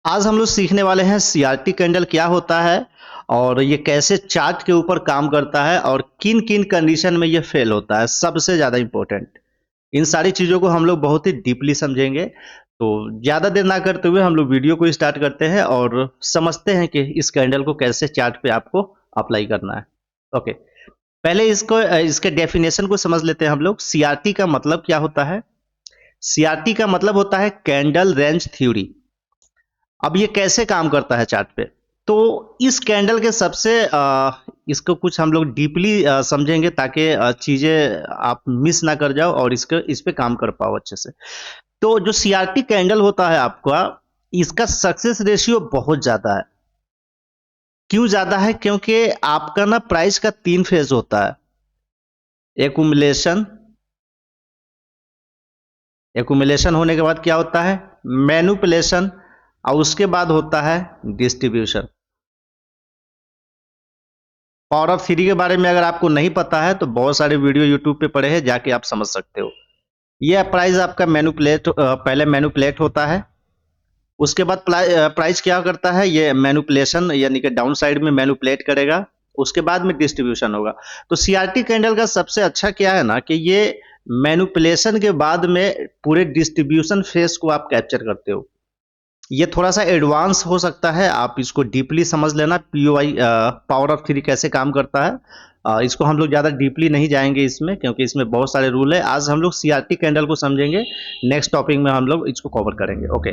आज हम लोग सीखने वाले हैं सीआरटी कैंडल क्या होता है और ये कैसे चार्ट के ऊपर काम करता है और किन किन कंडीशन में ये फेल होता है, सबसे ज़्यादा इम्पोर्टेंट। इन सारी चीज़ों को हम लोग बहुत ही डीपली समझेंगे। तो ज़्यादा देर ना करते हुए हम लोग वीडियो को स्टार्ट करते हैं और समझते हैं कि इस कैंडल को कैसे चार्ट पे आपको अप्लाई करना है। ओके, पहले इसके डेफिनेशन को समझ लेते हैं हम लोग। सीआरटी का मतलब क्या होता है? सीआरटी का मतलब होता है कैंडल रेंज थ्योरी। अब ये कैसे काम करता है चार्ट पे? तो इस कैंडल के सबसे इसको कुछ हम लोग डीपली समझेंगे ताकि चीज़ें आप मिस ना कर जाओ और इस पे काम कर पाओ अच्छे से। तो जो सीआरटी कैंडल होता है आपका, इसका सक्सेस रेशियो बहुत ज़्यादा है। क्यों ज़्यादा है? क्योंकि आपका ना प्राइस का 3 फेज़ होता है। एक्युमुलेशन, एक्युमुलेशन होने के बाद क्या होता है? मैनिपुलेशन, और उसके बाद होता है डिस्ट्रीब्यूशन। पावर ऑफ थ्री के बारे में अगर आपको नहीं पता है तो बहुत सारे वीडियो यूट्यूब पे पड़े हैं, जाके आप समझ सकते हो। यह प्राइस आपका मैनिपुलेट पहले मैनिपुलेट होता है। उसके बाद प्राइस क्या करता है? ये मैनिपुलेशन यानी कि डाउन साइड में मैनिपुलेट करेगा। उसके बाद में डिस्ट्रीब्यूशन होगा। तो सीआरटी कैंडल का सबसे अच्छा क्या है ना कि ये मैनिपुलेशन के बाद में पूरे डिस्ट्रीब्यूशन फेस को आप कैप्चर करते हो। ये थोड़ा सा एडवांस हो सकता है, आप इसको डीपली समझ लेना। पीओआई पावर ऑफ थ्री कैसे काम करता है, इसको हम लोग ज़्यादा डीपली नहीं जाएंगे इसमें, क्योंकि इसमें बहुत सारे रूल है। आज हम लोग सीआरटी कैंडल को समझेंगे। नेक्स्ट टॉपिक में हम लोग इसको कवर करेंगे। ओके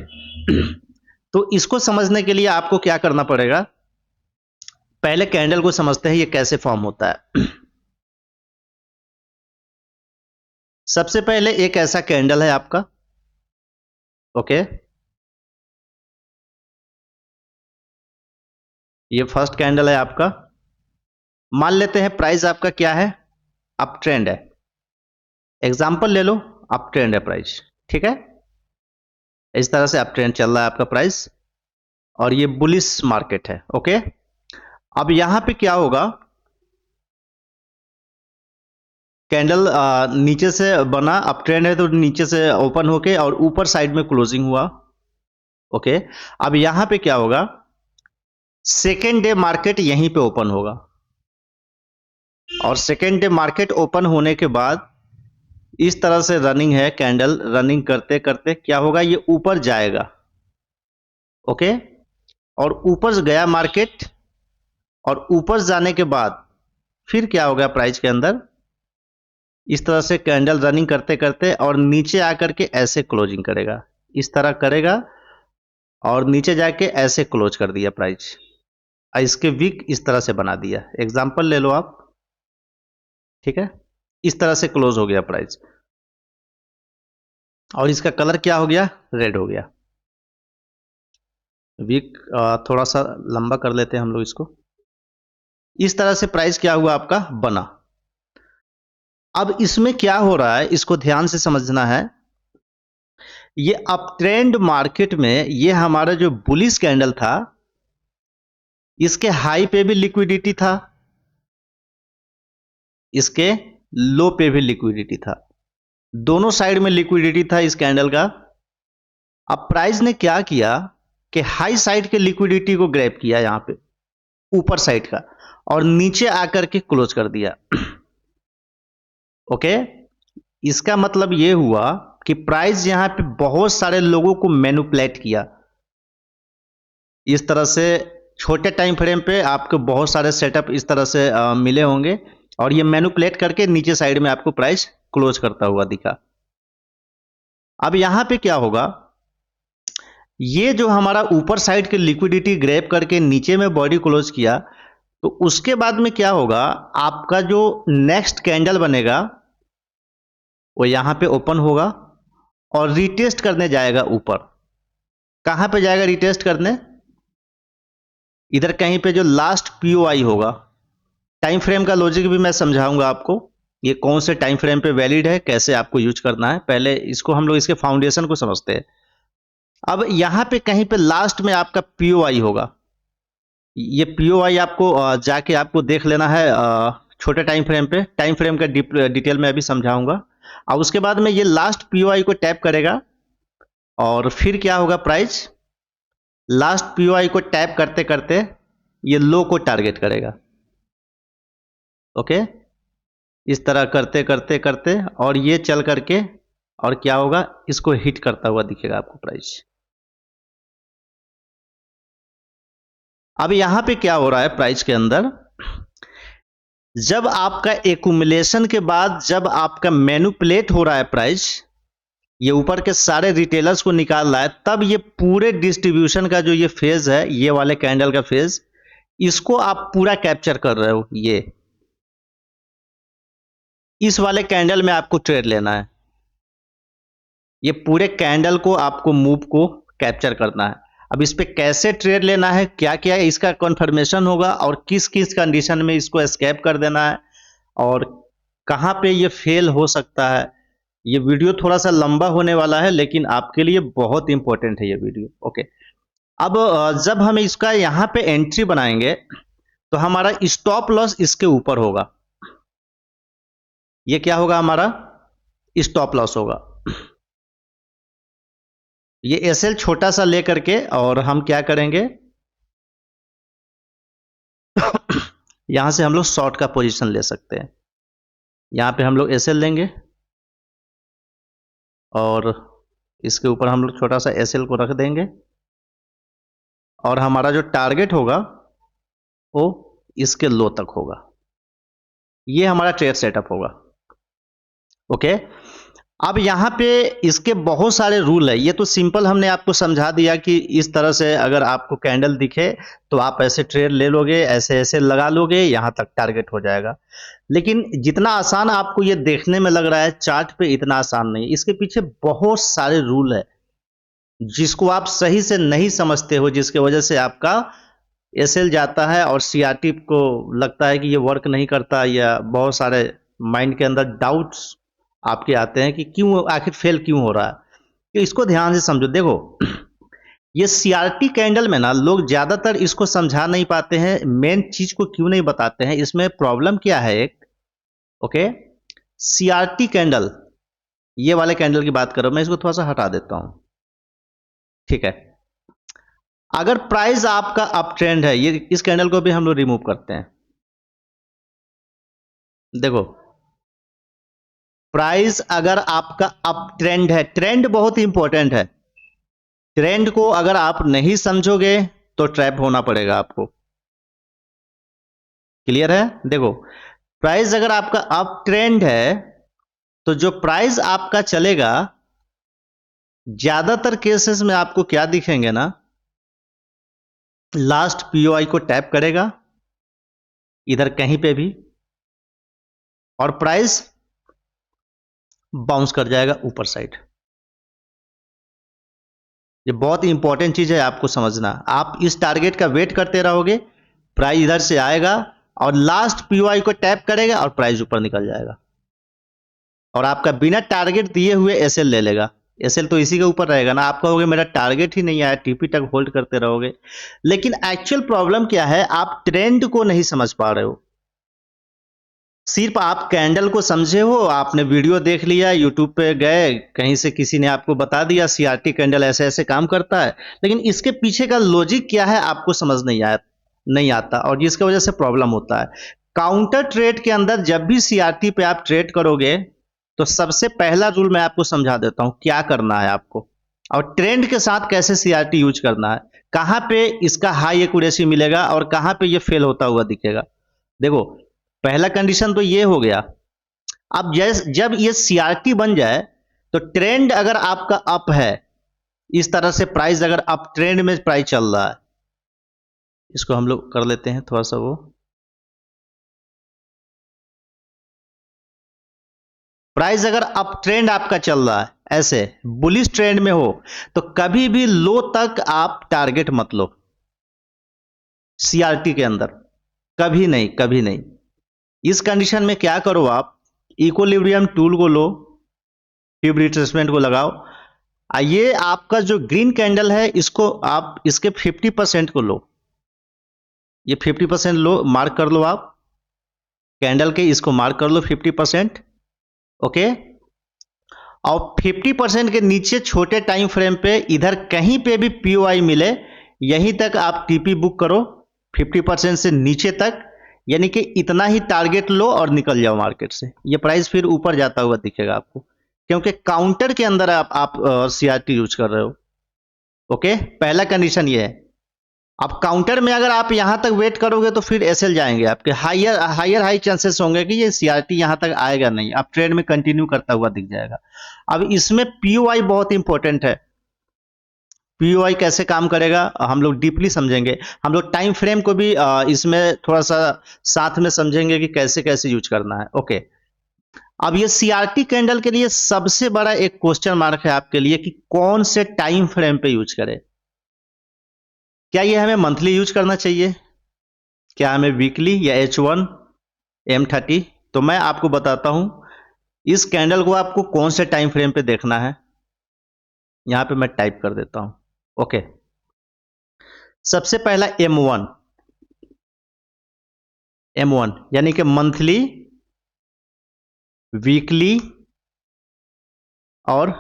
तो इसको समझने के लिए आपको क्या करना पड़ेगा? पहले कैंडल को समझते हैं ये कैसे फॉर्म होता है। सबसे पहले एक ऐसा कैंडल है आपका। ओके, ये फर्स्ट कैंडल है आपका। मान लेते हैं प्राइस आपका क्या है? अप ट्रेंड है। एग्जाम्पल ले लो, अप ट्रेंड है प्राइस। ठीक है, इस तरह से अप ट्रेंड चल रहा है आपका प्राइस और ये बुलिश मार्केट है। ओके, अब यहां पे क्या होगा? कैंडल नीचे से बना, अप ट्रेंड है तो नीचे से ओपन होके और ऊपर साइड में क्लोजिंग हुआ। ओके, अब यहां पे क्या होगा? सेकेंड डे मार्केट यहीं पे ओपन होगा और सेकेंड डे मार्केट ओपन होने के बाद इस तरह से रनिंग है कैंडल। रनिंग करते करते क्या होगा? ये ऊपर जाएगा। ओके, और ऊपर गया मार्केट और ऊपर जाने के बाद फिर क्या हो गया प्राइस के अंदर? इस तरह से कैंडल रनिंग करते करते और नीचे आकर के ऐसे क्लोजिंग करेगा। इस तरह करेगा और नीचे जाके ऐसे क्लोज कर दिया प्राइस। इसके विक इस तरह से बना दिया। एग्जांपल ले लो आप। ठीक है, इस तरह से क्लोज हो गया प्राइस और इसका कलर क्या हो गया? रेड हो गया। विक थोड़ा सा लंबा कर लेते हैं हम लोग इसको। इस तरह से प्राइस क्या हुआ आपका? बना। अब इसमें क्या हो रहा है इसको ध्यान से समझना है। ये अप ट्रेंड मार्केट में ये हमारा जो बुलिश कैंडल था, इसके हाई पे भी लिक्विडिटी था, इसके लो पे भी लिक्विडिटी था। दोनों साइड में लिक्विडिटी था इस कैंडल का। अब प्राइस ने क्या किया कि हाई साइड के लिक्विडिटी को ग्रैब किया यहां पे, ऊपर साइड का, और नीचे आकर के क्लोज कर दिया। ओके, इसका मतलब ये हुआ कि प्राइस यहां पे बहुत सारे लोगों को मैनिपुलेट किया। इस तरह से छोटे टाइम फ्रेम पे आपको बहुत सारे सेटअप इस तरह से मिले होंगे और ये मैनिपुलेट करके नीचे साइड में आपको प्राइस क्लोज करता हुआ दिखा। अब यहां पे क्या होगा? ये जो हमारा ऊपर साइड के लिक्विडिटी ग्रैब करके नीचे में बॉडी क्लोज किया, तो उसके बाद में क्या होगा? आपका जो नेक्स्ट कैंडल बनेगा वो यहां पे ओपन होगा और रिटेस्ट करने जाएगा ऊपर। कहां पे जाएगा रिटेस्ट करने? इधर कहीं पे जो लास्ट पीओआई होगा। टाइम फ्रेम का लॉजिक भी मैं समझाऊंगा आपको, ये कौन से टाइम फ्रेम पे वैलिड है, कैसे आपको यूज करना है। पहले इसको हम लोग इसके फाउंडेशन को समझते हैं। अब यहां पे कहीं पे लास्ट में आपका पीओआई होगा। ये पीओआई आपको जाके आपको देख लेना है छोटे टाइम फ्रेम पे। टाइम फ्रेम का डिटेल में अभी समझाऊंगा। और उसके बाद में ये लास्ट पीओआई को टैप करेगा और फिर क्या होगा? प्राइस लास्ट पीओआई को टैप करते करते ये लो को टारगेट करेगा। ओके, इस तरह करते करते करते और ये चल करके और क्या होगा, इसको हिट करता हुआ दिखेगा आपको प्राइस। अब यहां पे क्या हो रहा है प्राइस के अंदर, जब आपका एक्यूमुलेशन के बाद जब आपका मैनिपुलेट हो रहा है प्राइस, ये ऊपर के सारे रिटेलर्स को निकाल रहा है, तब ये पूरे डिस्ट्रीब्यूशन का जो ये फेज है, ये वाले कैंडल का फेज, इसको आप पूरा कैप्चर कर रहे हो। ये इस वाले कैंडल में आपको ट्रेड लेना है, ये पूरे कैंडल को आपको मूव को कैप्चर करना है। अब इस पे कैसे ट्रेड लेना है, क्या क्या इसका कन्फर्मेशन होगा और किस किस कंडीशन में इसको एस्केप कर देना है और कहां पे ये फेल हो सकता है, ये वीडियो थोड़ा सा लंबा होने वाला है लेकिन आपके लिए बहुत इंपॉर्टेंट है ये वीडियो। ओके, अब जब हम इसका यहां पे एंट्री बनाएंगे तो हमारा स्टॉप लॉस इसके ऊपर होगा। ये क्या होगा, हमारा स्टॉप लॉस होगा। ये एसएल छोटा सा लेकर के और हम क्या करेंगे यहां से हम लोग शॉर्ट का पोजीशन ले सकते हैं। यहां पे हम लोग एसएल लेंगे और इसके ऊपर हम लोग छोटा सा एसएल को रख देंगे और हमारा जो टारगेट होगा वो इसके लो तक होगा। ये हमारा ट्रेड सेटअप होगा। ओके, अब यहां पे इसके बहुत सारे रूल है। ये तो सिंपल हमने आपको समझा दिया कि इस तरह से अगर आपको कैंडल दिखे तो आप ऐसे ट्रेड ले लोगे, ऐसे ऐसे लगा लोगे, यहां तक टारगेट हो जाएगा। लेकिन जितना आसान आपको ये देखने में लग रहा है चार्ट पे, इतना आसान नहीं है। इसके पीछे बहुत सारे रूल है जिसको आप सही से नहीं समझते हो, जिसके वजह से आपका एसएल जाता है और सीआरटी को लगता है कि ये वर्क नहीं करता, या बहुत सारे माइंड के अंदर डाउट्स आपके आते हैं कि क्यों, आखिर फेल क्यों हो रहा है। तो इसको ध्यान से समझो। देखो, ये सीआरटी कैंडल में ना लोग ज्यादातर इसको समझा नहीं पाते हैं, मेन चीज को क्यों नहीं बताते हैं, इसमें प्रॉब्लम क्या है एक। ओके, सीआरटी कैंडल, ये वाले कैंडल की बात करो, मैं इसको थोड़ा सा हटा देता हूं, ठीक है। अगर प्राइस आपका अप ट्रेंड है, ये इस कैंडल को भी हम लोग रिमूव करते हैं। देखो, प्राइस अगर आपका अप ट्रेंड है, ट्रेंड बहुत इंपॉर्टेंट है, ट्रेंड को अगर आप नहीं समझोगे तो ट्रैप होना पड़ेगा आपको। क्लियर है? देखो, प्राइस अगर आपका अप ट्रेंड है तो जो प्राइस आपका चलेगा, ज्यादातर केसेस में आपको क्या दिखेंगे ना, लास्ट पीओआई को टैप करेगा इधर कहीं पे भी और प्राइस बाउंस कर जाएगा ऊपर साइड। ये बहुत इंपॉर्टेंट चीज है आपको समझना। आप इस टारगेट का वेट करते रहोगे, प्राइस इधर से आएगा और लास्ट पीओआई को टैप करेगा और प्राइस ऊपर निकल जाएगा और आपका बिना टारगेट दिए हुए एसएल ले लेगा। एसएल तो इसी के ऊपर रहेगा ना, आप कहोगे मेरा टारगेट ही नहीं आया, टीपी तक होल्ड करते रहोगे। लेकिन एक्चुअल प्रॉब्लम क्या है, आप ट्रेंड को नहीं समझ पा रहे हो। सिर्फ आप कैंडल को समझे हो, आपने वीडियो देख लिया, यूट्यूब पे गए, कहीं से किसी ने आपको बता दिया सीआरटी कैंडल ऐसे ऐसे काम करता है, लेकिन इसके पीछे का लॉजिक क्या है आपको समझ नहीं आता और जिसकी वजह से प्रॉब्लम होता है। काउंटर ट्रेड के अंदर जब भी सीआरटी पे आप ट्रेड करोगे तो सबसे पहला रूल मैं आपको समझा देता हूं क्या करना है आपको, और ट्रेंड के साथ कैसे सीआरटी यूज करना है, कहां पे इसका हाई एक्यूरेसी मिलेगा और कहां पे ये फेल होता हुआ दिखेगा। देखो, पहला कंडीशन तो ये हो गया। अब जब ये सीआरटी बन जाए तो ट्रेंड अगर आपका अप है, इस तरह से प्राइस अगर अप ट्रेंड में प्राइस चल रहा है, इसको हम लोग कर लेते हैं थोड़ा सा वो, प्राइस अगर अप ट्रेंड आपका चल रहा है, ऐसे बुलिश ट्रेंड में हो, तो कभी भी लो तक आप टारगेट मत लो सीआरटी के अंदर, कभी नहीं, कभी नहीं। इस कंडीशन में क्या करो, आप इक्विलिब्रियम टूल को लो, फिब रिट्रेसमेंट को लगाओ, ये आपका जो ग्रीन कैंडल है इसको आप इसके 50% को लो, ये 50% लो, मार्क कर लो आप कैंडल के, इसको मार्क कर लो 50%। ओके, और 50% के नीचे छोटे टाइम फ्रेम पे इधर कहीं पे भी पीओआई मिले, यहीं तक आप टीपी बुक करो 50% से नीचे तक, यानी कि इतना ही टारगेट लो और निकल जाओ मार्केट से। ये प्राइस फिर ऊपर जाता हुआ दिखेगा आपको, क्योंकि काउंटर के अंदर आप सीआरटी यूज कर रहे हो। ओके, पहला कंडीशन ये है। अब काउंटर में अगर आप यहां तक वेट करोगे तो फिर एसएल जाएंगे आपके, हाई चांसेस होंगे कि ये सीआरटी यहां तक आएगा नहीं, आप ट्रेड में कंटिन्यू करता हुआ दिख जाएगा। अब इसमें पीओआई बहुत इंपॉर्टेंट है। पीओआई कैसे काम करेगा हम लोग डीपली समझेंगे, हम लोग टाइम फ्रेम को भी इसमें थोड़ा सा साथ में समझेंगे कि कैसे कैसे यूज करना है। ओके, अब ये सीआरटी कैंडल के लिए सबसे बड़ा एक क्वेश्चन मार्क है आपके लिए कि कौन से टाइम फ्रेम पे यूज करें। क्या ये हमें मंथली यूज करना चाहिए, क्या हमें वीकली या H1 M30? तो मैं आपको बताता हूं इस कैंडल को आपको कौन से टाइम फ्रेम पे देखना है। यहां पे मैं टाइप कर देता हूं। ओके, सबसे पहला M1 यानी कि मंथली, वीकली और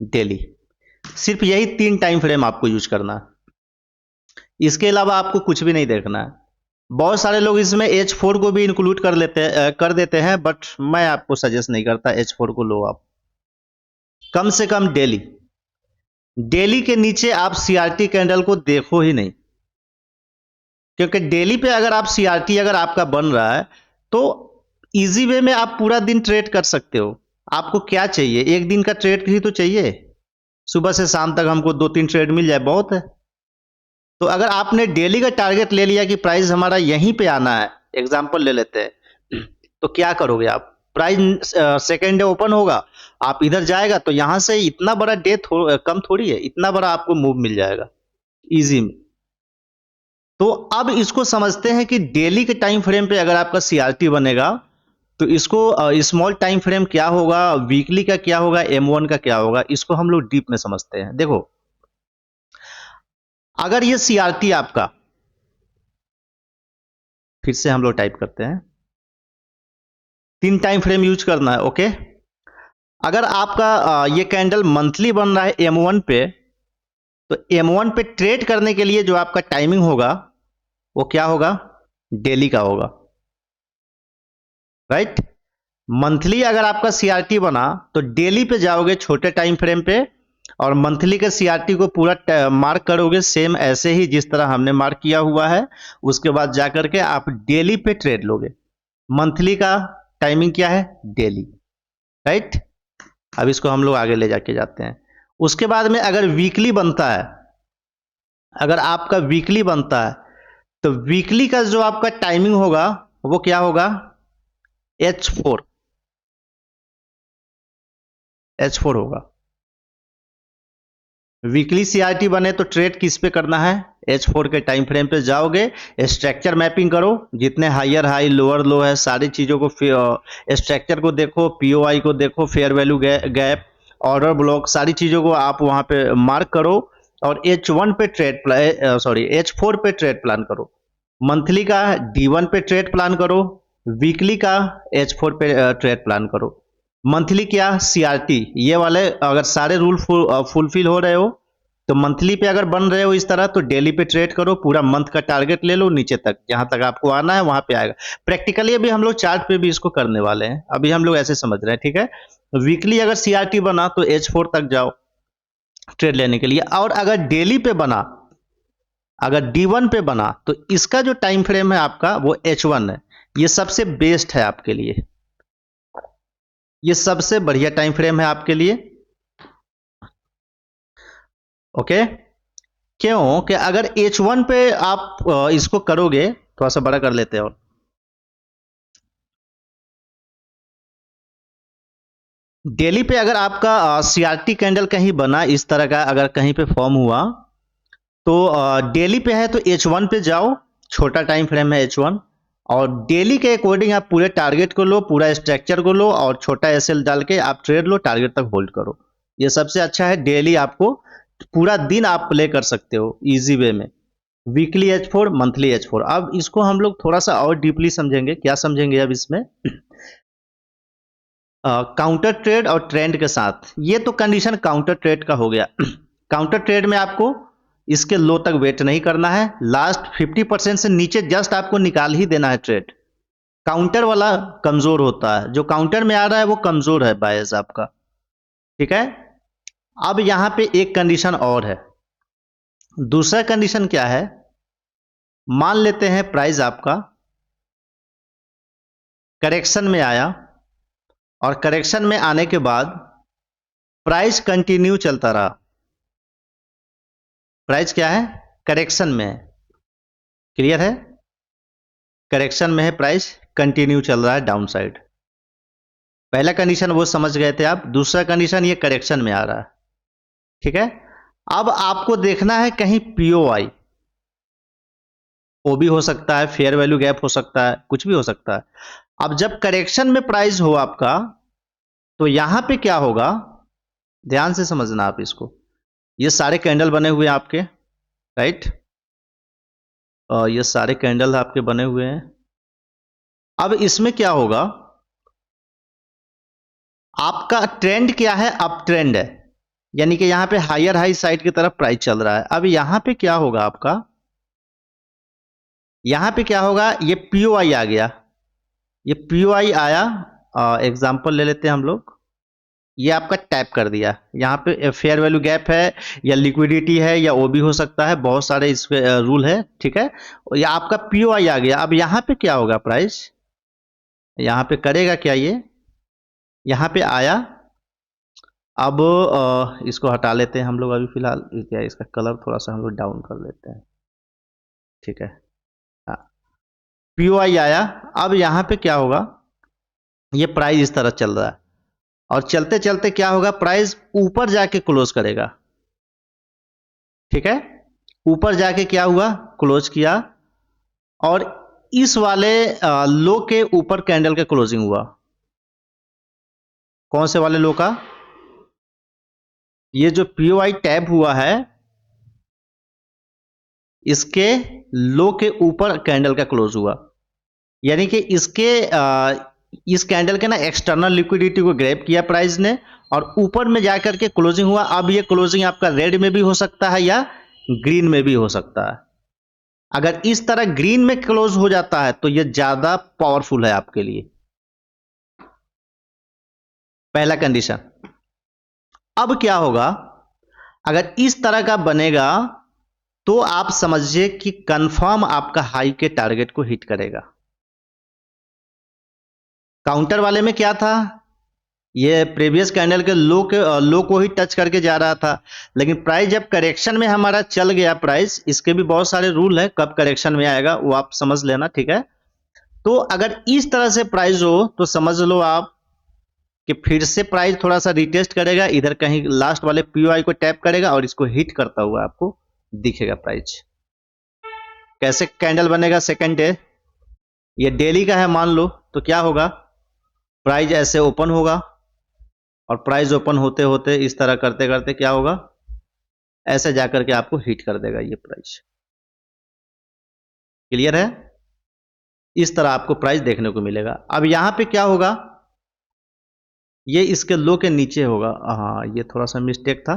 डेली। सिर्फ यही 3 टाइम फ्रेम आपको यूज करना है, इसके अलावा आपको कुछ भी नहीं देखना है। बहुत सारे लोग इसमें H4 को भी इंक्लूड कर देते हैं, बट मैं आपको सजेस्ट नहीं करता H4 को लो आप। कम से कम डेली के नीचे आप सीआरटी कैंडल को देखो ही नहीं, क्योंकि डेली पे अगर आप सीआरटी अगर आपका बन रहा है तो इजी वे में आप पूरा दिन ट्रेड कर सकते हो। आपको क्या चाहिए, एक दिन का ट्रेड ही तो चाहिए, सुबह से शाम तक हमको 2-3 ट्रेड मिल जाए बहुत है। तो अगर आपने डेली का टारगेट ले लिया कि प्राइस हमारा यहीं पे आना है, एग्जांपल ले लेते हैं, तो क्या करोगे आप, प्राइस सेकेंड डे ओपन होगा, आप इधर जाएगा तो यहां से इतना बड़ा डे कम थोड़ी है, इतना बड़ा आपको मूव मिल जाएगा इजी में। तो अब इसको समझते हैं कि डेली के टाइम फ्रेम पे अगर आपका सीआरटी बनेगा तो इसको स्मॉल टाइम फ्रेम क्या होगा, वीकली का क्या होगा, M1 का क्या होगा, इसको हम लोग डीप में समझते हैं। देखो, अगर ये सीआरटी आपका, फिर से हम लोग टाइप करते हैं, 3 टाइम फ्रेम यूज करना है। ओके, अगर आपका ये कैंडल मंथली बन रहा है M1 पे, तो M1 पे ट्रेड करने के लिए जो आपका टाइमिंग होगा वो क्या होगा, डेली का होगा, राइट। मंथली अगर आपका सीआरटी बना तो डेली पे जाओगे छोटे टाइम फ्रेम पे, और मंथली के सीआरटी को पूरा मार्क करोगे सेम ऐसे ही जिस तरह हमने मार्क किया हुआ है। उसके बाद जाकर के आप डेली पे ट्रेड लोगे। मंथली का टाइमिंग क्या है, डेली, राइट। अब इसको हम लोग आगे ले जाके जाते हैं। उसके बाद में अगर वीकली बनता है, अगर आपका वीकली बनता है तो वीकली का जो आपका टाइमिंग होगा वो क्या होगा, H4 होगा। वीकली सीआरटी बने तो ट्रेड किस पे करना है, H4 के टाइम फ्रेम पे जाओगे, स्ट्रक्चर मैपिंग करो, जितने हायर हाई लोअर लो है सारी चीजों को, स्ट्रक्चर को देखो, पीओआई को देखो, fair value gap, order block, सारी चीजों को आप वहां पे मार्क करो और H1 पे H4 पे ट्रेड प्लान करो। मंथली का D1 पे ट्रेड प्लान करो, वीकली का H4 पे ट्रेड प्लान करो। मंथली क्या, सीआरटी, ये वाले अगर सारे रूल फुलफिल हो रहे हो तो मंथली पे अगर बन रहे हो इस तरह तो डेली पे ट्रेड करो, पूरा मंथ का टारगेट ले लो नीचे तक, जहां तक आपको आना है वहां पे आएगा। प्रैक्टिकली अभी हम लोग चार्ट पे भी इसको करने वाले हैं, अभी हम लोग ऐसे समझ रहे हैं, ठीक है। वीकली अगर सीआरटी बना तो H4 तक जाओ ट्रेड लेने के लिए, और अगर डेली पे बना, अगर D1 पे बना तो इसका जो टाइम फ्रेम है आपका वो H1 है। ये सबसे बेस्ट है आपके लिए, ये सबसे बढ़िया टाइम फ्रेम है आपके लिए। ओके, क्यों कि अगर H1 पे आप इसको करोगे, थोड़ा सा बड़ा कर लेते हैं, और डेली पे अगर आपका सीआरटी कैंडल कहीं बना इस तरह का, अगर कहीं पे फॉर्म हुआ तो डेली पे है तो H1 पे जाओ, छोटा टाइम फ्रेम है H1, और डेली के अकॉर्डिंग आप पूरे टारगेट को लो, पूरा स्ट्रक्चर को लो और छोटा एसएल डाल के आप ट्रेड लो, टारगेट तक होल्ड करो। ये सबसे अच्छा है, डेली आपको पूरा दिन आप प्ले कर सकते हो इजी वे में। Weekly H4, monthly H4। अब इसको हम लोग थोड़ा सा और डीपली समझेंगे। क्या समझेंगे अब इसमें, काउंटर ट्रेड और ट्रेंड के साथ। ये तो कंडीशन काउंटर ट्रेड का हो गया। काउंटर ट्रेड में आपको इसके लो तक वेट नहीं करना है, लास्ट 50% से नीचे जस्ट आपको निकाल ही देना है ट्रेड। काउंटर वाला कमजोर होता है, जो काउंटर में आ रहा है वो कमजोर है बायस आपका, ठीक है। अब यहां पे एक कंडीशन और है। दूसरा कंडीशन क्या है, मान लेते हैं प्राइस आपका करेक्शन में आया और करेक्शन में आने के बाद प्राइस कंटिन्यू चलता रहा। प्राइस क्या है, करेक्शन में है, क्लियर है, करेक्शन में है, प्राइस कंटिन्यू चल रहा है डाउन साइड। पहला कंडीशन वो समझ गए थे आप, दूसरा कंडीशन ये करेक्शन में आ रहा है, ठीक है। अब आपको देखना है कहीं पीओआई, वो भी हो सकता है, फेयर वैल्यू गैप हो सकता है, कुछ भी हो सकता है। अब जब करेक्शन में प्राइस हो आपका, तो यहां पे क्या होगा, ध्यान से समझना आप इसको। ये सारे कैंडल बने हुए हैं आपके, राइट, और ये सारे कैंडल आपके बने हुए हैं। अब इसमें क्या होगा, आपका ट्रेंड क्या है, अप ट्रेंड है, यानी कि यहां पे हायर हाई साइड की तरफ प्राइस चल रहा है। अब यहां पे क्या होगा आपका, यहां पे क्या होगा, ये पीओआई आ गया, ये पीओआई आया, एग्जांपल ले लेते हैं हम लोग, ये आपका टैप कर दिया, यहाँ पे फेयर वैल्यू गैप है या लिक्विडिटी है या वो भी हो सकता है, बहुत सारे इस पे रूल है, ठीक है। या आपका पीओआई आ गया। अब यहाँ पे क्या होगा, प्राइस यहाँ पे करेगा क्या, ये यहाँ पे आया। अब इसको हटा लेते हैं हम लोग अभी फिलहाल, क्या इसका कलर थोड़ा सा हम लोग डाउन कर लेते हैं, ठीक है। पीओआई आया, अब यहाँ पे क्या होगा, ये प्राइस इस तरह चल रहा है और चलते चलते क्या होगा, प्राइस ऊपर जाके क्लोज करेगा, ठीक है। ऊपर जाके क्या हुआ, क्लोज किया, और इस वाले लो के ऊपर कैंडल का क्लोजिंग हुआ। कौन से वाले लो का, ये जो पीओआई टैब हुआ है, इसके लो के ऊपर कैंडल का क्लोज हुआ, यानी कि इसके इस कैंडल के ना एक्सटर्नल लिक्विडिटी को ग्रैब किया प्राइस ने और ऊपर में जाकर के क्लोजिंग हुआ। अब ये क्लोजिंग आपका रेड में भी हो सकता है या ग्रीन में भी हो सकता है। अगर इस तरह ग्रीन में क्लोज हो जाता है तो ये ज्यादा पावरफुल है आपके लिए, पहला कंडीशन। अब क्या होगा, अगर इस तरह का बनेगा तो आप समझिए कि कंफर्म आपका हाई के टारगेट को हिट करेगा। काउंटर वाले में क्या था, ये प्रीवियस कैंडल के लो को ही टच करके जा रहा था, लेकिन प्राइस जब करेक्शन में हमारा चल गया, प्राइस इसके भी बहुत सारे रूल है, कब करेक्शन में आएगा वो आप समझ लेना, ठीक है। तो अगर इस तरह से प्राइस हो तो समझ लो आप कि फिर से प्राइस थोड़ा सा रिटेस्ट करेगा, इधर कहीं लास्ट वाले पीओआई को टैप करेगा और इसको हिट करता हुआ आपको दिखेगा प्राइस। कैसे कैंडल बनेगा सेकंड डे, ये डेली का है मान लो, तो क्या होगा, प्राइस ऐसे ओपन होगा और प्राइस ओपन होते होते इस तरह करते करते क्या होगा, ऐसे जाकर के आपको हिट कर देगा ये प्राइस, क्लियर है। इस तरह आपको प्राइस देखने को मिलेगा। अब यहां पे क्या होगा, ये इसके लो के नीचे होगा, हाँ ये थोड़ा सा मिस्टेक था,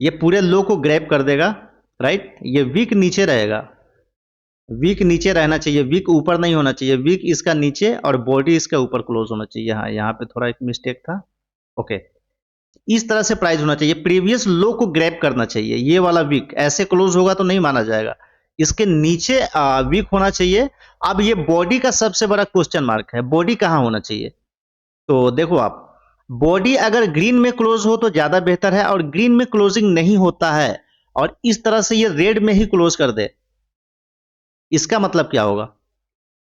ये पूरे लो को ग्रैब कर देगा, राइट। ये वीक नीचे रहेगा, वीक नीचे रहना चाहिए, वीक ऊपर नहीं होना चाहिए, वीक इसका नीचे और बॉडी इसका ऊपर क्लोज होना चाहिए। हाँ यहाँ पे थोड़ा एक मिस्टेक था, ओके। इस तरह से प्राइस होना चाहिए, प्रीवियस लो को ग्रैब करना चाहिए, ये वाला वीक ऐसे क्लोज होगा तो नहीं माना जाएगा, इसके नीचे वीक होना चाहिए। अब ये बॉडी का सबसे बड़ा क्वेश्चन मार्क है, बॉडी कहां होना चाहिए। तो देखो आप, बॉडी अगर ग्रीन में क्लोज हो तो ज्यादा बेहतर है, और ग्रीन में क्लोजिंग नहीं होता है और इस तरह से ये रेड में ही क्लोज कर दे, इसका मतलब क्या होगा,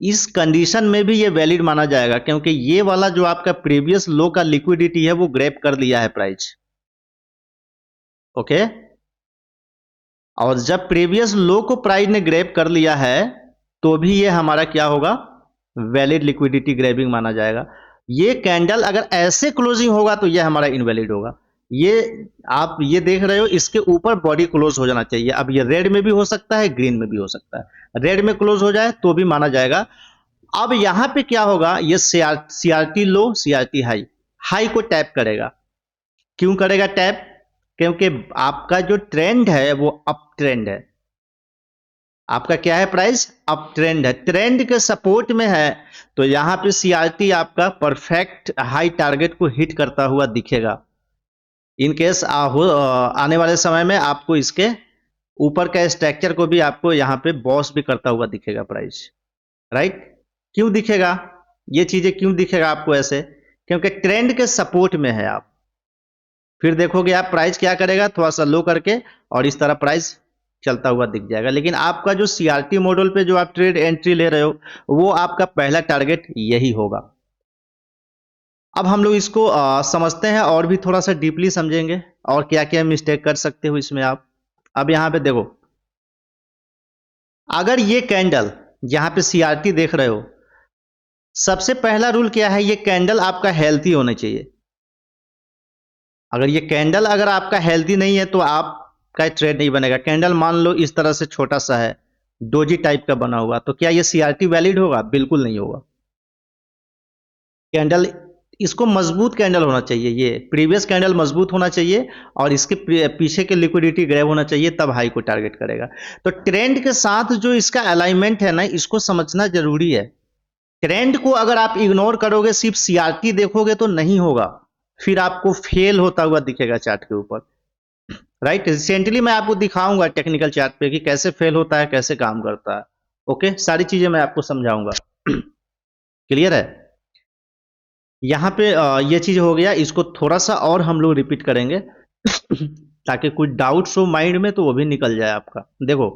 इस कंडीशन में भी ये वैलिड माना जाएगा, क्योंकि ये वाला जो आपका प्रीवियस लो का लिक्विडिटी है वो ग्रैब कर लिया है प्राइस, ओके। और जब प्रीवियस लो को प्राइस ने ग्रैब कर लिया है तो भी ये हमारा क्या होगा, वैलिड लिक्विडिटी ग्रैबिंग माना जाएगा। ये कैंडल अगर ऐसे क्लोजिंग होगा तो ये हमारा इनवैलिड होगा। ये आप ये देख रहे हो, इसके ऊपर बॉडी क्लोज हो जाना चाहिए। अब ये रेड में भी हो सकता है, ग्रीन में भी हो सकता है, रेड में क्लोज हो जाए तो भी माना जाएगा। अब यहां पे क्या होगा, ये सीआरटी लो सीआरटी हाई, हाई को टैप करेगा। क्यों करेगा टैप, क्योंकि आपका जो ट्रेंड है वो अप ट्रेंड है। आपका क्या है प्राइस? अप ट्रेंड है, ट्रेंड के सपोर्ट में है। तो यहां पे सीआरटी आपका परफेक्ट हाई टारगेट को हिट करता हुआ दिखेगा। इन केस आने वाले समय में आपको इसके ऊपर का स्ट्रक्चर को भी आपको यहाँ पे बॉस भी करता हुआ दिखेगा प्राइस, राइट? क्यों दिखेगा ये चीजें, क्यों दिखेगा आपको ऐसे? क्योंकि ट्रेंड के सपोर्ट में है आप। फिर देखोगे आप प्राइस क्या करेगा, थोड़ा सा लो करके और इस तरह प्राइस चलता हुआ दिख जाएगा। लेकिन आपका जो सीआरटी मॉडल पे जो आप ट्रेड एंट्री ले रहे हो, वो आपका पहला टारगेट यही होगा। अब हम लोग इसको समझते हैं और भी थोड़ा सा डीपली समझेंगे और क्या क्या मिस्टेक कर सकते हो इसमें आप। अब यहां पे देखो, अगर ये कैंडल यहां पे सीआरटी देख रहे हो, सबसे पहला रूल क्या है, ये कैंडल आपका हेल्थी होना चाहिए। अगर ये कैंडल अगर आपका हेल्थी नहीं है तो आपका ट्रेड नहीं बनेगा। कैंडल मान लो इस तरह से छोटा सा है, डोजी टाइप का बना हुआ, तो क्या ये सीआरटी वैलिड होगा? बिल्कुल नहीं होगा। कैंडल इसको मजबूत कैंडल होना चाहिए, ये प्रीवियस कैंडल मजबूत होना चाहिए और इसके पीछे के लिक्विडिटी ग्रैब होना चाहिए, तब हाई को टारगेट करेगा। तो ट्रेंड के साथ जो इसका अलाइनमेंट है ना, इसको समझना जरूरी है। ट्रेंड को अगर आप इग्नोर करोगे, सिर्फ सीआरटी देखोगे तो नहीं होगा, फिर आपको फेल होता हुआ दिखेगा चार्ट के ऊपर, राइट? रिसेंटली मैं आपको दिखाऊंगा टेक्निकल चार्ट पे कि कैसे फेल होता है, कैसे काम करता है। ओके, सारी चीजें मैं आपको समझाऊंगा। क्लियर है? यहाँ पे ये चीज हो गया, इसको थोड़ा सा और हम लोग रिपीट करेंगे ताकि कुछ डाउट्स हो माइंड में तो वो भी निकल जाए आपका। देखो,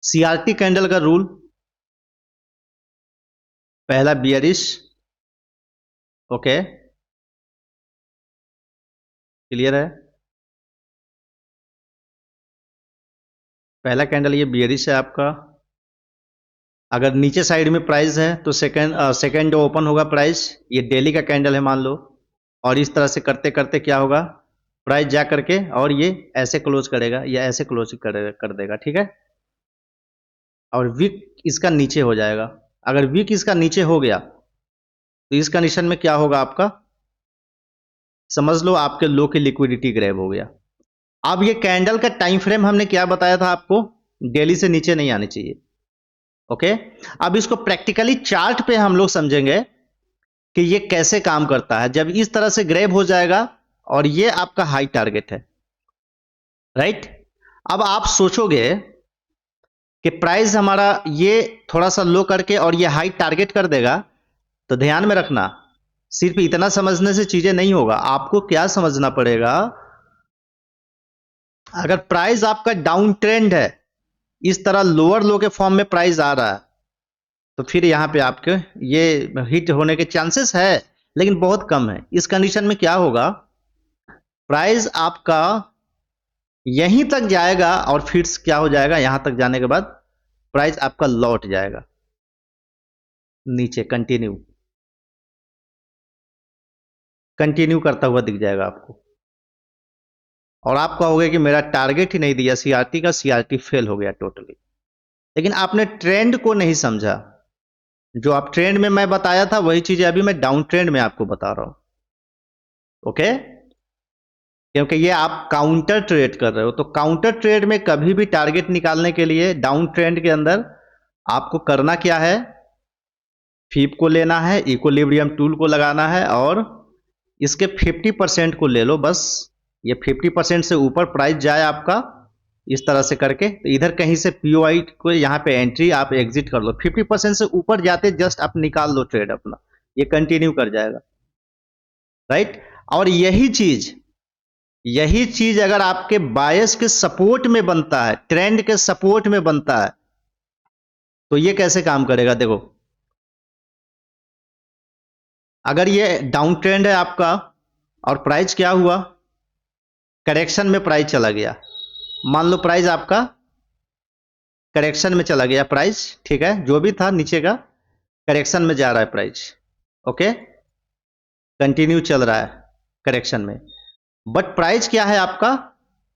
सीआरटी कैंडल का रूल, पहला बियरिश, ओके, क्लियर है? पहला कैंडल ये बियरिश है आपका। अगर नीचे साइड में प्राइस है तो सेकंड जो ओपन होगा प्राइस, ये डेली का कैंडल है मान लो, और इस तरह से करते करते क्या होगा, प्राइस जा करके और ये ऐसे क्लोज करेगा या ऐसे क्लोज कर देगा, ठीक है? और वीक इसका नीचे हो जाएगा। अगर वीक इसका नीचे हो गया तो इस कंडीशन में क्या होगा आपका, समझ लो आपके लो की लिक्विडिटी ग्रैब हो गया। अब ये कैंडल का टाइम फ्रेम हमने क्या बताया था आपको, डेली से नीचे नहीं आनी चाहिए। ओके, अब इसको प्रैक्टिकली चार्ट पे हम लोग समझेंगे कि ये कैसे काम करता है। जब इस तरह से ग्रैब हो जाएगा और ये आपका हाई टारगेट है, राइट? अब आप सोचोगे कि प्राइस हमारा ये थोड़ा सा लो करके और ये हाई टारगेट कर देगा, तो ध्यान में रखना, सिर्फ इतना समझने से चीजें नहीं होगा। आपको क्या समझना पड़ेगा, अगर प्राइस आपका डाउन ट्रेंड है, इस तरह लोअर लो के फॉर्म में प्राइस आ रहा है, तो फिर यहां पे आपके ये हिट होने के चांसेस है, लेकिन बहुत कम है। इस कंडीशन में क्या होगा, प्राइस आपका यहीं तक जाएगा और फिर क्या हो जाएगा, यहां तक जाने के बाद प्राइस आपका लौट जाएगा नीचे, कंटिन्यू करता हुआ दिख जाएगा आपको, और आप कहोगे कि मेरा टारगेट ही नहीं दिया सीआरटी का, सीआरटी फेल हो गया टोटली। लेकिन आपने ट्रेंड को नहीं समझा। जो आप ट्रेंड में मैं बताया था वही चीजें अभी मैं डाउन ट्रेंड में आपको बता रहा हूं, ओके? क्योंकि ये आप काउंटर ट्रेड कर रहे हो, तो काउंटर ट्रेड में कभी भी टारगेट निकालने के लिए डाउन ट्रेंड के अंदर आपको करना क्या है, फीप को लेना है, इक्विलिब्रियम टूल को लगाना है और इसके 50% को ले लो बस। ये 50% से ऊपर प्राइस जाए आपका इस तरह से करके, तो इधर कहीं से पीओआई को यहाँ पे एंट्री आप एग्जिट कर लो। 50% से ऊपर जाते जस्ट आप निकाल लो ट्रेड अपना, ये कंटिन्यू कर जाएगा, राइट? और यही चीज अगर आपके बायस के सपोर्ट में बनता है, ट्रेंड के सपोर्ट में बनता है, तो ये कैसे काम करेगा, देखो, अगर ये डाउन ट्रेंड है आपका और प्राइस क्या हुआ, करेक्शन में प्राइस चला गया, मान लो प्राइस आपका करेक्शन में चला गया प्राइस, ठीक है, जो भी था नीचे का करेक्शन में जा रहा है प्राइस, ओके, कंटिन्यू चल रहा है करेक्शन में, बट प्राइस क्या है आपका,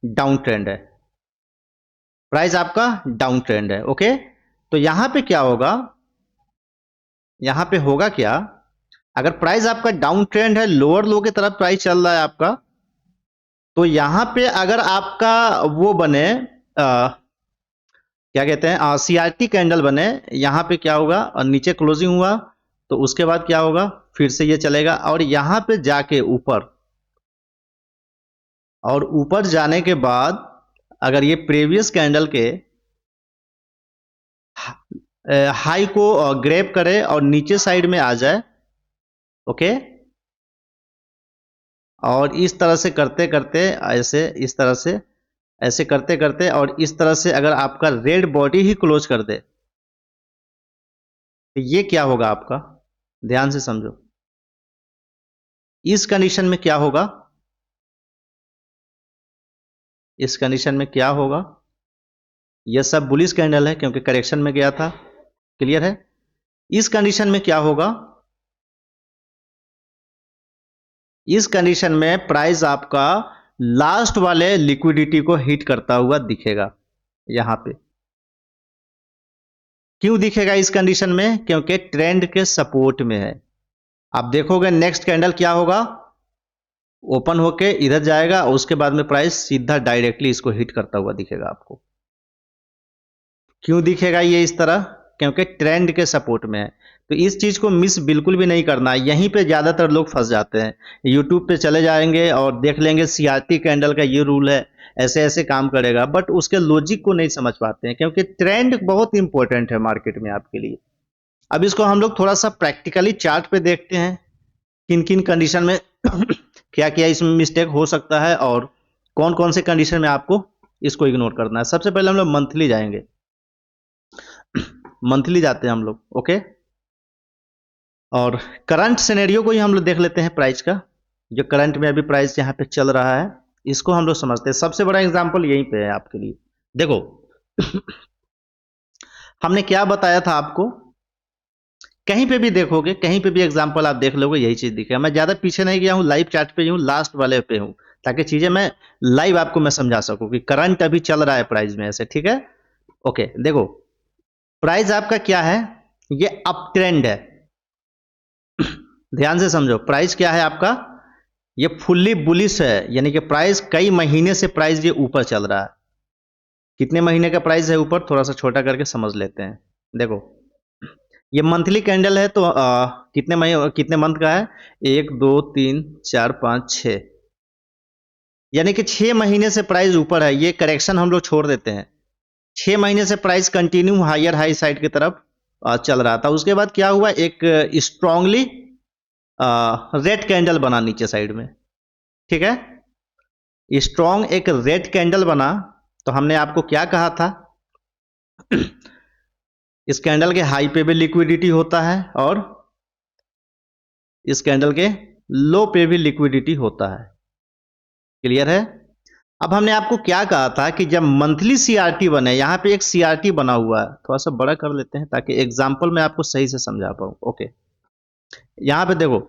डाउन ट्रेंड है, प्राइस आपका डाउन ट्रेंड है, ओके? तो यहां पे क्या होगा, यहां पे होगा क्या, अगर प्राइस आपका डाउन ट्रेंड है, लोअर लो की तरफ प्राइस चल रहा है आपका, तो यहां पे अगर आपका वो बने क्या कहते हैं सीआरटी कैंडल बने, यहां पे क्या होगा और नीचे क्लोजिंग हुआ तो उसके बाद क्या होगा, फिर से ये चलेगा और यहां पे जाके ऊपर, और ऊपर जाने के बाद अगर ये प्रीवियस कैंडल के हाई को ग्रैब करे और नीचे साइड में आ जाए, ओके, और इस तरह से करते करते ऐसे, इस तरह से ऐसे करते करते और इस तरह से अगर आपका रेड बॉडी ही क्लोज कर दे तो ये क्या होगा आपका, ध्यान से समझो। इस कंडीशन में क्या होगा, इस कंडीशन में क्या होगा, यह सब बुलिश कैंडल है क्योंकि करेक्शन में गया था, क्लियर है। इस कंडीशन में क्या होगा, इस कंडीशन में प्राइस आपका लास्ट वाले लिक्विडिटी को हिट करता हुआ दिखेगा यहां पे। क्यों दिखेगा इस कंडीशन में, क्योंकि ट्रेंड के सपोर्ट में है। आप देखोगे नेक्स्ट कैंडल क्या होगा, ओपन होके इधर जाएगा और उसके बाद में प्राइस सीधा डायरेक्टली इसको हिट करता हुआ दिखेगा आपको। क्यों दिखेगा ये इस तरह, क्योंकि ट्रेंड के सपोर्ट में है। तो इस चीज को मिस बिल्कुल भी नहीं करना है, यहीं पे ज्यादातर लोग फंस जाते हैं। यूट्यूब पे चले जाएंगे और देख लेंगे सीआरटी कैंडल का ये रूल है, ऐसे ऐसे काम करेगा, बट उसके लॉजिक को नहीं समझ पाते हैं क्योंकि ट्रेंड बहुत इंपॉर्टेंट है मार्केट में आपके लिए। अब इसको हम लोग थोड़ा सा प्रैक्टिकली चार्ट पे देखते हैं किन किन कंडीशन में क्या क्या इसमें मिस्टेक हो सकता है और कौन कौन से कंडीशन में आपको इसको इग्नोर करना है। सबसे पहले हम लोग मंथली जाएंगे, मंथली जाते हैं हम लोग, ओके। और करंट सिनेरियो को ही हम लोग देख लेते हैं प्राइस का, जो करंट में अभी प्राइस यहाँ पे चल रहा है इसको हम लोग समझते हैं। सबसे बड़ा एग्जांपल यहीं पे है आपके लिए, देखो हमने क्या बताया था आपको, कहीं पे भी देखोगे, कहीं पे भी एग्जांपल आप देख लोगे यही चीज दिखेगा। मैं ज्यादा पीछे नहीं गया हूं, लाइव चार्ट पे हूं, लास्ट वाले पे हूं, ताकि चीजें मैं लाइव आपको मैं समझा सकूं कि करंट अभी चल रहा है प्राइस में ऐसे, ठीक है। ओके, देखो प्राइस आपका क्या है, ये अप ट्रेंड है, ध्यान से समझो। प्राइस क्या है आपका, ये फुल्ली बुलिश है, यानी कि प्राइस कई महीने से प्राइस ये ऊपर चल रहा है। कितने महीने का प्राइस है ऊपर, थोड़ा सा छोटा करके समझ लेते हैं। देखो ये मंथली कैंडल है तो कितने महीने कितने मंथ का है, 1 2 3 4 5 6, यानी कि 6 महीने से प्राइस ऊपर है। ये करेक्शन हम लोग छोड़ देते हैं, 6 महीने से price continue higher high side की तरफ चल रहा था। उसके बाद क्या हुआ, एक स्ट्रांगली रेड कैंडल बना नीचे साइड में, ठीक है। स्ट्रॉन्ग एक रेड कैंडल बना, तो हमने आपको क्या कहा था इस कैंडल के हाई पे भी लिक्विडिटी होता है और इस कैंडल के लो पे भी लिक्विडिटी होता है, क्लियर है। अब हमने आपको क्या कहा था कि जब मंथली सीआरटी बने, यहां पे एक सीआरटी बना हुआ है, थोड़ा सा बड़ा कर लेते हैं ताकि एग्जांपल में आपको सही से समझा पाऊं, ओके। यहां पे देखो,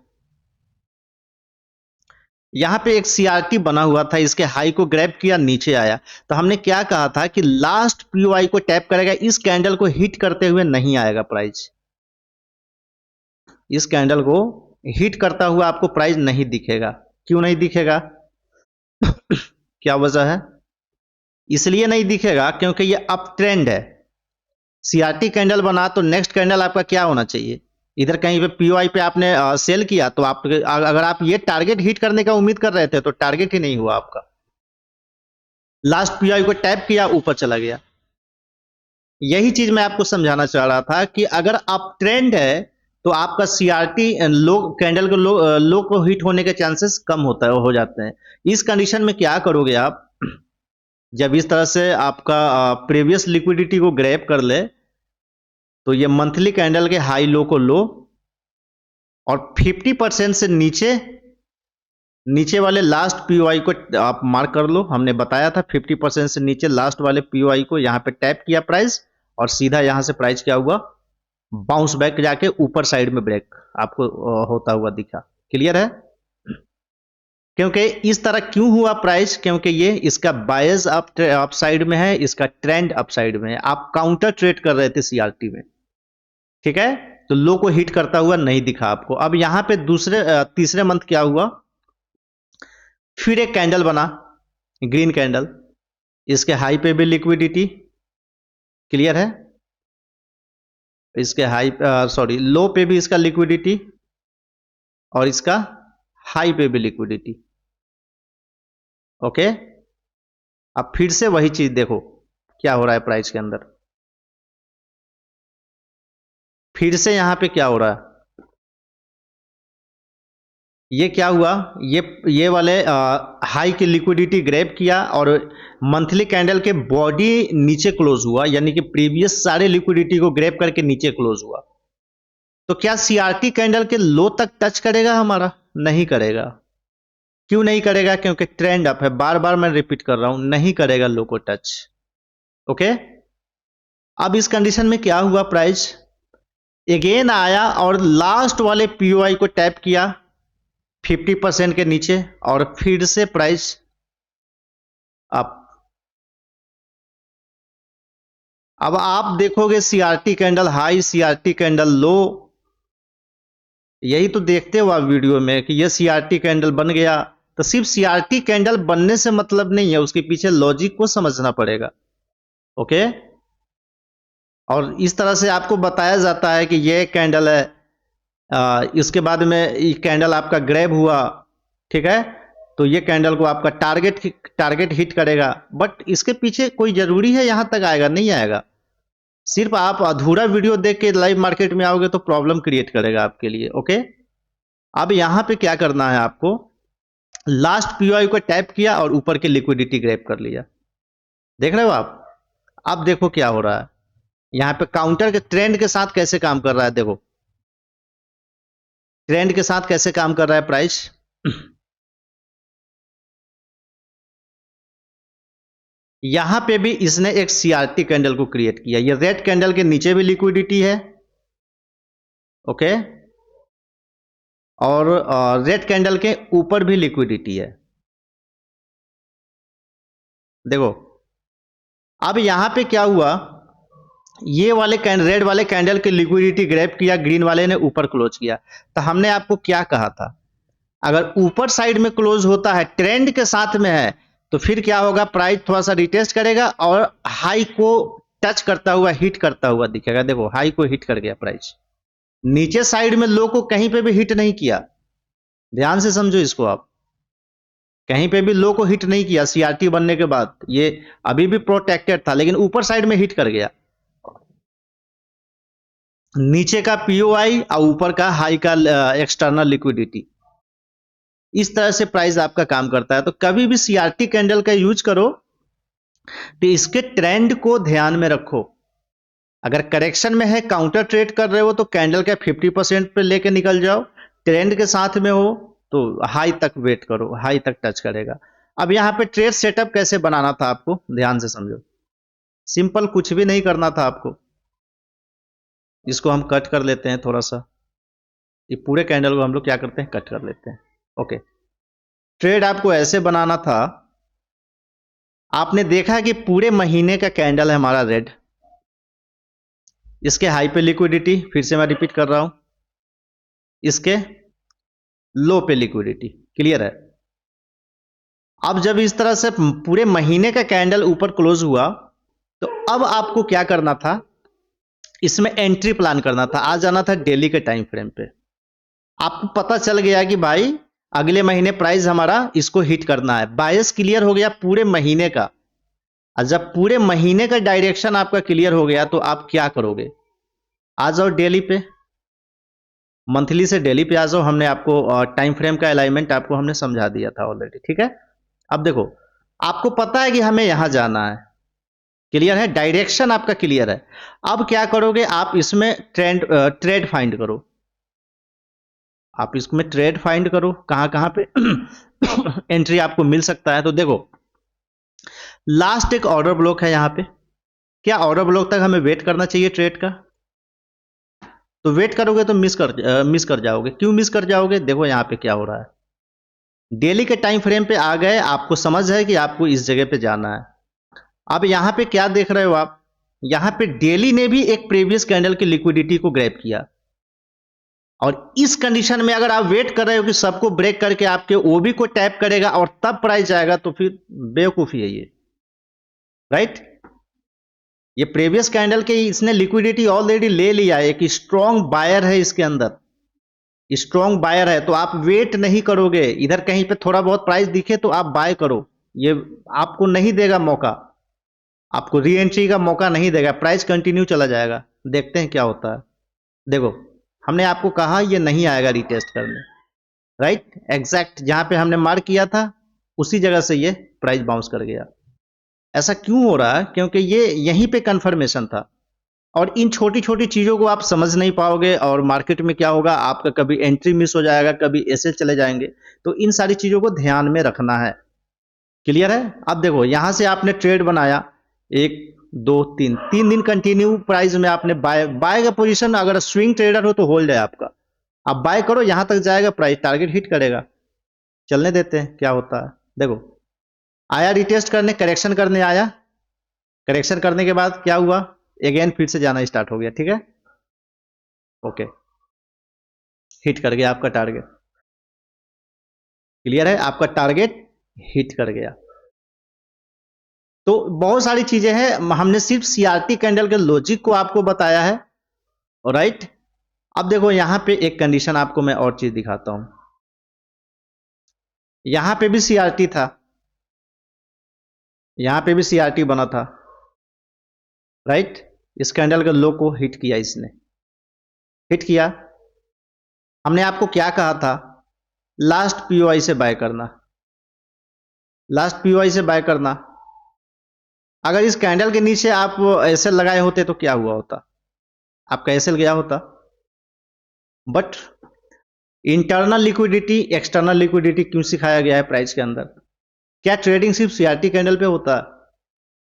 यहां पे एक सीआरटी बना हुआ था, इसके हाई को ग्रैब किया, नीचे आया, तो हमने क्या कहा था कि लास्ट पीओआई को टैप करेगा, इस कैंडल को हिट करते हुए नहीं आएगा प्राइस, इस कैंडल को हिट करता हुआ आपको प्राइस नहीं दिखेगा। क्यों नहीं दिखेगा क्या वजह है, इसलिए नहीं दिखेगा क्योंकि ये अप ट्रेंड है। सीआरटी कैंडल बना तो नेक्स्ट कैंडल आपका क्या होना चाहिए, इधर कहीं पे पीओआई पे आपने सेल किया, तो आप अगर आप ये टारगेट हिट करने का उम्मीद कर रहे थे तो टारगेट ही नहीं हुआ आपका, लास्ट पीओआई को टैप किया, ऊपर चला गया। यही चीज मैं आपको समझाना चाह रहा था कि अगर अप ट्रेंड है तो आपका सीआरटी लो कैंडल को लो को हिट होने के चांसेस कम हो जाते हैं। इस कंडीशन में क्या करोगे आप, जब इस तरह से आपका प्रीवियस लिक्विडिटी को ग्रैब कर ले, तो ये मंथली कैंडल के हाई लो को लो और 50% से नीचे वाले लास्ट पीओआई को आप मार्क कर लो। हमने बताया था 50% से नीचे लास्ट वाले पीओआई को यहां पे टैप किया प्राइस, और सीधा यहां से प्राइस क्या हुआ, बाउंस बैक जाके ऊपर साइड में ब्रेक आपको होता हुआ दिखा, क्लियर है। क्योंकि इस तरह क्यों हुआ प्राइस, क्योंकि ये इसका बायस अप साइड में है, इसका ट्रेंड अप साइड में है। आप काउंटर ट्रेड कर रहे थे सीआरटी में, ठीक है, तो लो को हिट करता हुआ नहीं दिखा आपको। अब यहां पे तीसरे मंथ क्या हुआ, फिर एक कैंडल बना, ग्रीन कैंडल, इसके हाई पे भी लिक्विडिटी, क्लियर है, इसके हाई सॉरी लो पे भी इसका लिक्विडिटी और इसका हाई पे भी लिक्विडिटी। ओके, अब फिर से वही चीज देखो क्या हो रहा है प्राइस के अंदर, फिर से यहां पे क्या हो रहा है, ये क्या हुआ, ये वाले हाई की लिक्विडिटी ग्रैब किया और मंथली कैंडल के बॉडी नीचे क्लोज हुआ, यानी कि प्रीवियस सारे लिक्विडिटी को ग्रैब करके नीचे क्लोज हुआ। तो क्या सीआरटी कैंडल के लो तक टच करेगा हमारा? नहीं करेगा। क्यों नहीं करेगा? क्योंकि ट्रेंड अप है, बार बार मैं रिपीट कर रहा हूं, नहीं करेगा लो को टच। ओके, अब इस कंडीशन में क्या हुआ, प्राइस अगेन आया और लास्ट वाले पीओआई को टैप किया 50% के नीचे और फिर से प्राइस अप। अब आप देखोगे CRT candle high, CRT candle low, यही तो देखते हो आप वीडियो में कि ये सीआरटी कैंडल बन गया। तो सिर्फ सीआरटी कैंडल बनने से मतलब नहीं है, उसके पीछे लॉजिक को समझना पड़ेगा। ओके, और इस तरह से आपको बताया जाता है कि ये कैंडल है, इसके बाद में ये कैंडल आपका ग्रैब हुआ, ठीक है, तो ये कैंडल को आपका टारगेट हिट करेगा। बट इसके पीछे कोई जरूरी है यहां तक आएगा? नहीं आएगा। सिर्फ आप अधूरा वीडियो देख के लाइव मार्केट में आओगे तो प्रॉब्लम क्रिएट करेगा आपके लिए। ओके, अब यहां पे क्या करना है आपको, लास्ट पीओआई को टैप किया और ऊपर के लिक्विडिटी ग्रैब कर लिया। देख रहे हो आप? अब देखो क्या हो रहा है यहां पे, काउंटर के ट्रेंड के साथ कैसे काम कर रहा है, देखो ट्रेंड के साथ कैसे काम कर रहा है प्राइस। यहां पे भी इसने एक सीआरटी कैंडल को क्रिएट किया, ये रेड कैंडल के नीचे भी लिक्विडिटी है, ओके, और रेड कैंडल के ऊपर भी लिक्विडिटी है। देखो अब यहां पे क्या हुआ, ये वाले रेड वाले कैंडल की लिक्विडिटी ग्रैब किया, ग्रीन वाले ने ऊपर क्लोज किया। तो हमने आपको क्या कहा था, अगर ऊपर साइड में क्लोज होता है, ट्रेंड के साथ में है, तो फिर क्या होगा, प्राइस थोड़ा सा रिटेस्ट करेगा और हाई को टच करता हुआ, हिट करता हुआ दिखेगा। देखो हाई को हिट कर गया प्राइस, नीचे साइड में लो को कहीं पे भी हिट नहीं किया। ध्यान से समझो इसको आप, कहीं पे भी लो को हिट नहीं किया सीआरटी बनने के बाद, ये अभी भी प्रोटेक्टेड था, लेकिन ऊपर साइड में हिट कर गया। नीचे का पीओआई और ऊपर का हाई का एक्सटर्नल लिक्विडिटी, इस तरह से प्राइस आपका काम करता है। तो कभी भी सीआरटी कैंडल का यूज करो तो इसके ट्रेंड को ध्यान में रखो। अगर करेक्शन में है, काउंटर ट्रेड कर रहे हो, तो कैंडल का 50% पे लेके निकल जाओ। ट्रेंड के साथ में हो तो हाई तक वेट करो, हाई तक टच करेगा। अब यहां पे ट्रेड सेटअप कैसे बनाना था आपको, ध्यान से समझो। सिंपल, कुछ भी नहीं करना था आपको। इसको हम कट कर लेते हैं थोड़ा सा, ये पूरे कैंडल को हम लोग क्या करते हैं, कट कर लेते हैं। ओके, ट्रेड आपको ऐसे बनाना था, आपने देखा कि पूरे महीने का कैंडल है हमारा रेड, इसके हाई पे लिक्विडिटी, फिर से मैं रिपीट कर रहा हूं, इसके लो पे लिक्विडिटी, क्लियर है। अब जब इस तरह से पूरे महीने का कैंडल ऊपर क्लोज हुआ, तो अब आपको क्या करना था, इसमें एंट्री प्लान करना था, आ जाना था डेली के टाइम फ्रेम पे। आपको पता चल गया कि भाई अगले महीने प्राइस हमारा इसको हिट करना है, बायस क्लियर हो गया पूरे महीने का। और जब पूरे महीने का डायरेक्शन आपका क्लियर हो गया, तो आप क्या करोगे, आ जाओ डेली पे, मंथली से डेली पे आ जाओ। हमने आपको टाइम फ्रेम का अलाइनमेंट आपको हमने समझा दिया था ऑलरेडी, ठीक है। अब देखो, आपको पता है कि हमें यहां जाना है, क्लियर है, डायरेक्शन आपका क्लियर है। अब क्या करोगे, आप इसमें ट्रेड फाइंड करो, आप इसमें ट्रेड फाइंड करो, कहां कहां पे एंट्री आपको मिल सकता है। तो देखो लास्ट एक ऑर्डर ब्लॉक है यहां पे, क्या ऑर्डर ब्लॉक तक हमें वेट करना चाहिए ट्रेड का? तो वेट करोगे तो मिस कर जाओगे। क्यों मिस कर जाओगे, देखो यहां पे क्या हो रहा है, डेली के टाइम फ्रेम पे आ गए, आपको समझ है कि आपको इस जगह पे जाना है। अब यहां पे क्या देख रहे हो आप, यहां पे डेली ने भी एक प्रीवियस कैंडल की लिक्विडिटी को ग्रैब किया और इस कंडीशन में अगर आप वेट कर रहे हो कि सबको ब्रेक करके आपके ओबी को टैप करेगा और तब प्राइस जाएगा, तो फिर बेवकूफी है ये, राइट। ये प्रीवियस कैंडल के इसने लिक्विडिटी ऑलरेडी ले लिया है, एक स्ट्रॉन्ग बायर है इसके अंदर, स्ट्रॉन्ग बायर है, तो आप वेट नहीं करोगे, इधर कहीं पे थोड़ा बहुत प्राइस दिखे तो आप बाय करो, ये आपको नहीं देगा मौका, आपको री एंट्री का मौका नहीं देगा, प्राइस कंटिन्यू चला जाएगा। देखते हैं क्या होता है। देखो हमने आपको कहा ये नहीं आएगा रीटेस्ट करने, राइट, एग्जैक्ट जहां पे हमने मार्क किया था उसी जगह से ये प्राइस बाउंस कर गया। ऐसा क्यों हो रहा है? क्योंकि ये यहीं पे कंफर्मेशन था, और इन छोटी छोटी चीजों को आप समझ नहीं पाओगे और मार्केट में क्या होगा, आपका कभी एंट्री मिस हो जाएगा, कभी ऐसे चले जाएंगे। तो इन सारी चीजों को ध्यान में रखना है। क्लियर है? अब देखो यहां से आपने ट्रेड बनाया, 1 2 3 3 दिन कंटिन्यू प्राइस में आपने बाय का पोजीशन, अगर स्विंग ट्रेडर हो तो होल्ड है आपका, आप बाय करो, यहां तक जाएगा प्राइस, टारगेट हिट करेगा, चलने देते हैं क्या होता है। देखो आया रिटेस्ट करने, करेक्शन करने आया, करेक्शन करने के बाद क्या हुआ, अगेन फिर से जाना स्टार्ट हो गया, ठीक है, ओके, हिट कर गया आपका टारगेट। क्लियर है? आपका टारगेट हिट कर गया। तो बहुत सारी चीजें हैं, हमने सिर्फ सीआरटी कैंडल के लॉजिक को आपको बताया है, राइट। अब देखो यहां पे एक कंडीशन आपको मैं और चीज दिखाता हूं, यहां पे भी सीआरटी था, यहां पे भी सीआरटी बना था, राइट। इस कैंडल के लो को हिट किया, इसने हिट किया। हमने आपको क्या कहा था, लास्ट पीओआई से बाय करना, लास्ट पीओआई से बाय करना। अगर इस कैंडल के नीचे आप एसएल लगाए होते तो क्या हुआ होता, आपका एसएल गया होता। But internal liquidity external liquidity क्यों सिखाया गया है प्राइस के अंदर? क्या ट्रेडिंग सिर्फ सीआरटी कैंडल पे होता है?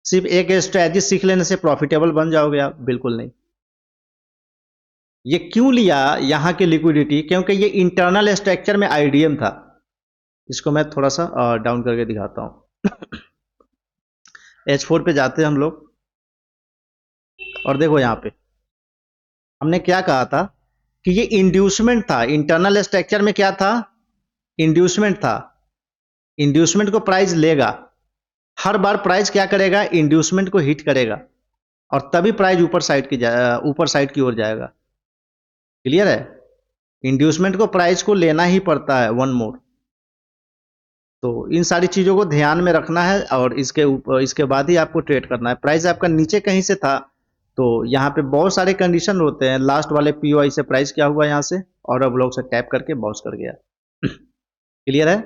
सिर्फ एक स्ट्रेटजी सीख लेने से प्रॉफिटेबल बन जाओगे आप? बिल्कुल नहीं। ये क्यों लिया यहां की लिक्विडिटी? क्योंकि ये इंटरनल स्ट्रक्चर में आईडीएम था। इसको मैं थोड़ा सा डाउन करके दिखाता हूं। H4 पे जाते हैं हम लोग, और देखो यहां पे हमने क्या कहा था कि ये इंड्यूसमेंट था, इंटरनल स्ट्रक्चर में क्या था, इंड्यूसमेंट था। इंड्यूसमेंट को प्राइस लेगा, हर बार प्राइस क्या करेगा, इंड्यूसमेंट को हिट करेगा, और तभी प्राइस ऊपर साइड की ओर जाएगा। क्लियर है? इंड्यूसमेंट को प्राइस को लेना ही पड़ता है, वन मोर। तो इन सारी चीजों को ध्यान में रखना है, और इसके बाद ही आपको ट्रेड करना है। प्राइस आपका नीचे कहीं से था, तो यहाँ पे बहुत सारे कंडीशन होते हैं, लास्ट वाले पीओआई से प्राइस क्या हुआ, यहाँ से ऑर्डर ब्लॉक से टैप करके बाउंस कर गया। क्लियर है?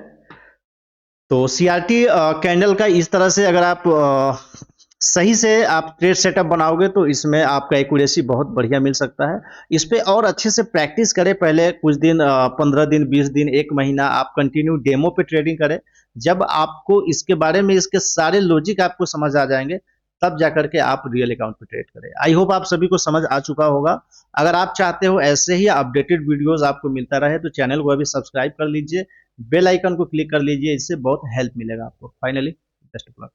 तो सीआरटी कैंडल का इस तरह से अगर आप सही से आप ट्रेड सेटअप बनाओगे तो इसमें आपका एक्यूरेसी बहुत बढ़िया मिल सकता है। इस पे और अच्छे से प्रैक्टिस करें, पहले कुछ दिन 15 दिन 20 दिन 1 महीना आप कंटिन्यू डेमो पे ट्रेडिंग करें। जब आपको इसके बारे में इसके सारे लॉजिक आपको समझ आ जाएंगे, तब जाकर के आप रियल अकाउंट पे ट्रेड करें। आई होप आप सभी को समझ आ चुका होगा। अगर आप चाहते हो ऐसे ही अपडेटेड वीडियोस आपको मिलता रहे तो चैनल को अभी सब्सक्राइब कर लीजिए, बेल आइकन को क्लिक कर लीजिए, इससे बहुत हेल्प मिलेगा आपको। Finally best of luck.